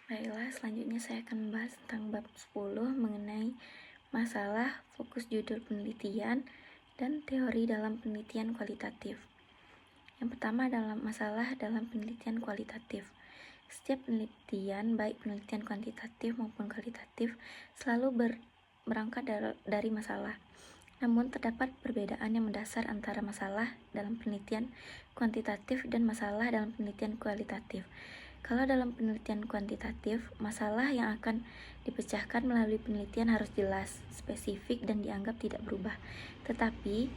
Baiklah, selanjutnya saya akan membahas tentang bab 10 mengenai masalah, fokus judul penelitian, dan teori dalam penelitian kualitatif. Yang pertama adalah masalah dalam penelitian kualitatif. Setiap penelitian, baik penelitian kuantitatif maupun kualitatif, selalu berangkat dari masalah. Namun terdapat perbedaan yang mendasar antara masalah dalam penelitian kuantitatif dan masalah dalam penelitian kualitatif. Kalau dalam penelitian kuantitatif, masalah yang akan dipecahkan melalui penelitian harus jelas, spesifik, dan dianggap tidak berubah. Tetapi,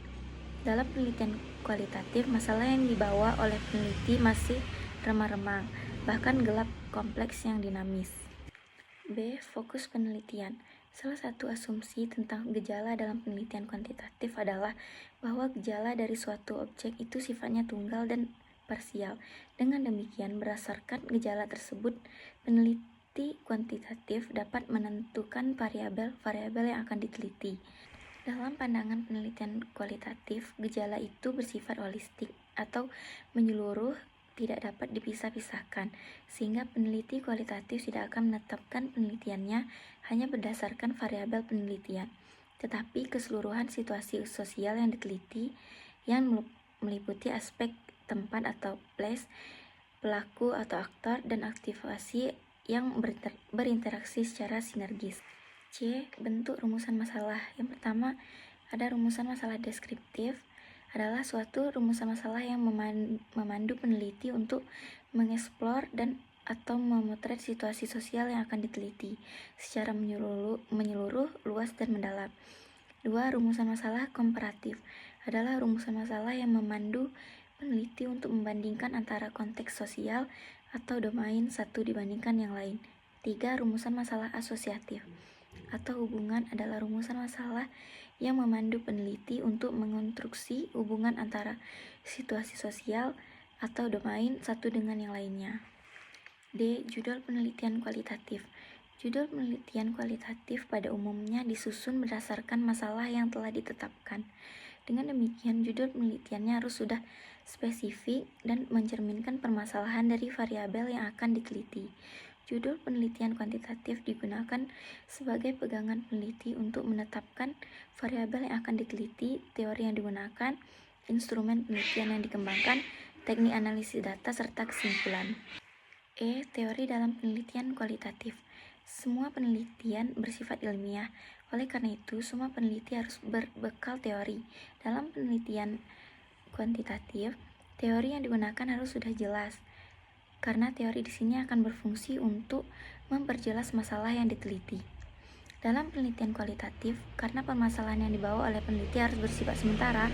dalam penelitian kualitatif, masalah yang dibawa oleh peneliti masih remang-remang, bahkan gelap, kompleks yang dinamis. B. Fokus penelitian. Salah satu asumsi tentang gejala dalam penelitian kuantitatif adalah bahwa gejala dari suatu objek itu sifatnya tunggal dan parsial. Dengan demikian, berdasarkan gejala tersebut, peneliti kuantitatif dapat menentukan variabel-variabel yang akan diteliti. Dalam pandangan penelitian kualitatif, gejala itu bersifat holistik atau menyeluruh, tidak dapat dipisah-pisahkan, sehingga peneliti kualitatif tidak akan menetapkan penelitiannya hanya berdasarkan variabel penelitian, tetapi keseluruhan situasi sosial yang diteliti yang meliputi aspek tempat atau place, pelaku atau aktor, dan aktivasi yang berinteraksi secara sinergis. C. Bentuk rumusan masalah. Yang pertama, ada rumusan masalah deskriptif, adalah suatu rumusan masalah yang memandu peneliti untuk mengeksplor dan atau memotret situasi sosial yang akan diteliti secara menyeluruh, luas, dan mendalam. 2. Rumusan masalah komparatif adalah rumusan masalah yang memandu peneliti untuk membandingkan antara konteks sosial atau domain satu dibandingkan yang lain. 3. Rumusan masalah asosiatif atau hubungan adalah rumusan masalah yang memandu peneliti untuk mengonstruksi hubungan antara situasi sosial atau domain satu dengan yang lainnya. D. Judul penelitian kualitatif. Judul penelitian kualitatif pada umumnya disusun berdasarkan masalah yang telah ditetapkan. Dengan demikian, judul penelitiannya harus sudah spesifik dan mencerminkan permasalahan dari variabel yang akan diteliti. Judul penelitian kuantitatif digunakan sebagai pegangan peneliti untuk menetapkan variabel yang akan diteliti, teori yang digunakan, instrumen penelitian yang dikembangkan, teknik analisis data, serta kesimpulan. E. Teori dalam penelitian kualitatif. Semua penelitian bersifat ilmiah. Oleh karena itu, semua peneliti harus berbekal teori. Dalam penelitian kuantitatif, teori yang digunakan harus sudah jelas, karena teori di sini akan berfungsi untuk memperjelas masalah yang diteliti. Dalam penelitian kualitatif, karena permasalahan yang dibawa oleh peneliti harus bersifat sementara,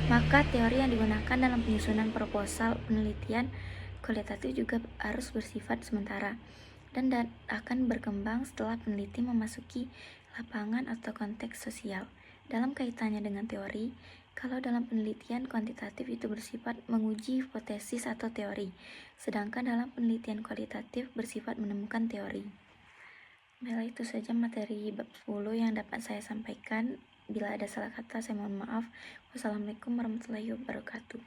maka teori yang digunakan dalam penyusunan proposal penelitian kualitatif juga harus bersifat sementara dan akan berkembang setelah peneliti memasuki lapangan atau konteks sosial. Dalam kaitannya dengan teori, kalau dalam penelitian kuantitatif itu bersifat menguji hipotesis atau teori, sedangkan dalam penelitian kualitatif bersifat menemukan teori. Baiklah, itu saja materi bab 10 yang dapat saya sampaikan. Bila ada salah kata, saya mohon maaf. Wassalamualaikum warahmatullahi wabarakatuh.